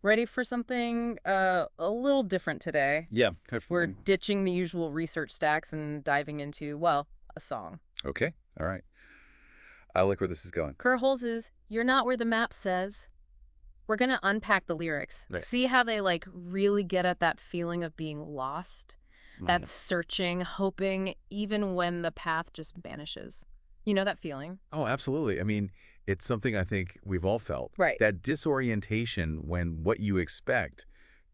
Ready for something a little different today? Yeah. We're ditching the usual research stacks and diving into, well, a song. Okay. All right. I like where this is going. Kurt Holz's "You're Not Where the Map Says." We're going to unpack the lyrics. Right. See how they, like, really get at that feeling of being lost? That searching, hoping, even when the path just vanishes. You know that feeling? Oh, absolutely. I mean, it's something I think we've all felt. Right. That disorientation when what you expect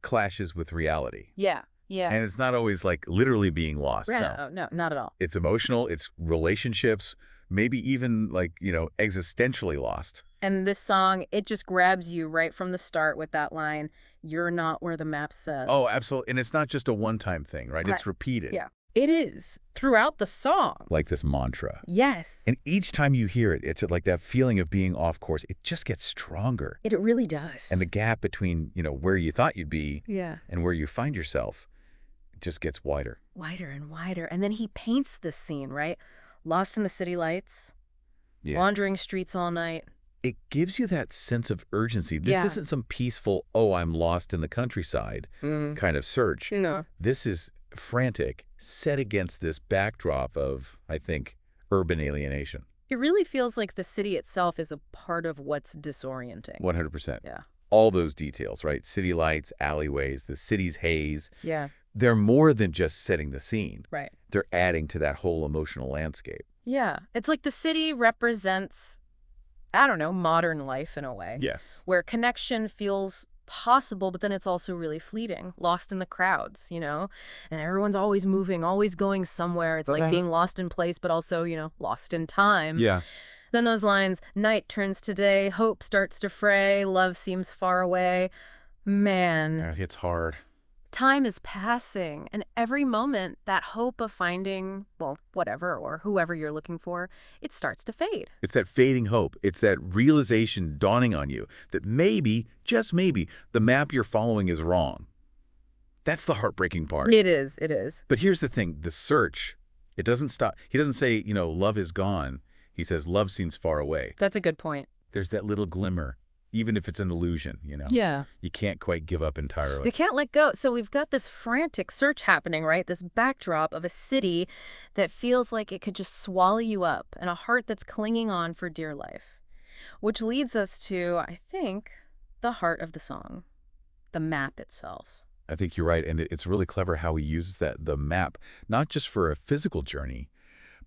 clashes with reality. Yeah. Yeah. And it's not always like literally being lost. Right, No. no, not at all. It's emotional, it's relationships, maybe even like, existentially lost. And this song, it just grabs you right from the start with that line, "You're not where the map says." Oh, absolutely. And it's not just a one-time thing, right? Right. It's repeated. Yeah. It is throughout the song. Like this mantra. Yes. And each time you hear it, it's like that feeling of being off course. It just gets stronger. It really does. And the gap between, where you thought you'd be yeah. and where you find yourself just gets wider. Wider and wider. And then he paints this scene, right? Lost in the city lights, Yeah. wandering streets all night. It gives you that sense of urgency. This Yeah. isn't some peaceful, oh, I'm lost in the countryside kind of search. No. This is frantic, set against this backdrop of, I think, urban alienation. It really feels like the city itself is a part of what's disorienting. 100%. Yeah. All those details, right? City lights, alleyways, the city's haze. Yeah. They're more than just setting the scene. Right. They're adding to that whole emotional landscape. Yeah. It's like the city represents, I don't know, modern life in a way. Yes. Where connection feels possible, but then it's also really fleeting, lost in the crowds, and everyone's always moving, always going somewhere. It's like being lost in place, but also, lost in time. Yeah. Then those lines, night turns to day, hope starts to fray, love seems far away. Man, That hits hard. time is passing, and every moment, that hope of finding, well, whatever, or whoever you're looking for, it starts to fade. It's that fading hope. It's that realization dawning on you that maybe, just maybe, the map you're following is wrong. That's the heartbreaking part. It is, it is. But here's the thing. The search, it doesn't stop. He doesn't say, love is gone. He says love seems far away. That's a good point. There's that little glimmer, even if it's an illusion, Yeah. You can't quite give up entirely. They can't let go. So we've got this frantic search happening, right? This backdrop of a city that feels like it could just swallow you up and a heart that's clinging on for dear life. Which leads us to, I think, the heart of the song, the map itself. I think you're right. And it's really clever how he uses the map, not just for a physical journey,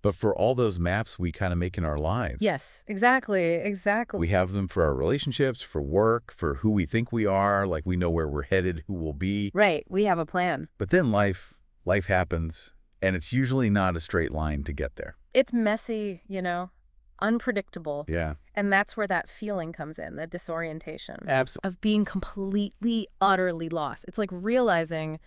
but for all those maps we kind of make in our lives. Yes, exactly, exactly. We have them for our relationships, for work, for who we think we are, like we know where we're headed, who we'll be. Right, we have a plan. But then life happens, and it's usually not a straight line to get there. It's messy, unpredictable. Yeah. And that's where that feeling comes in, the disorientation. Absolutely. Of being completely, utterly lost. It's like realizing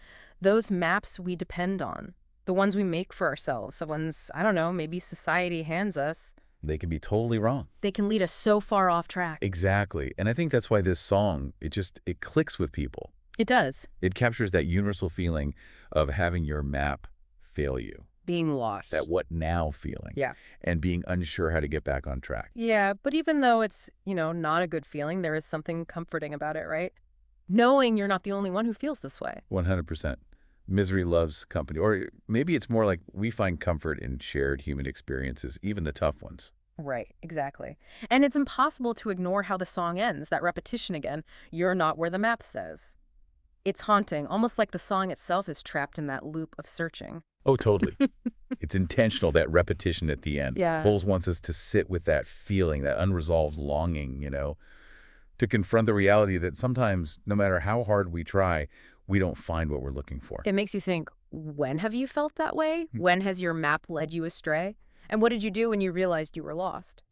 those maps we depend on, the ones we make for ourselves, the ones, I don't know, maybe society hands us, They can be totally wrong. they can lead us so far off track. Exactly. And I think that's why this song, it clicks with people. It does. It captures that universal feeling of having your map fail you. Being lost. That what now feeling. Yeah. And being unsure how to get back on track. Yeah, but even though it's, not a good feeling, there is something comforting about it, right? Knowing you're not the only one who feels this way. 100%. Misery loves company. Or maybe it's more like we find comfort in shared human experiences, even the tough ones. Right, exactly. And it's impossible to ignore how the song ends, that repetition again, "You're not where the map says." It's haunting, almost like the song itself is trapped in that loop of searching. Oh, totally. It's intentional, that repetition at the end. Yeah. Foles wants us to sit with that feeling, that unresolved longing, to confront the reality that sometimes, no matter how hard we try, we don't find what we're looking for. It makes you think, when have you felt that way? When has your map led you astray? And what did you do when you realized you were lost?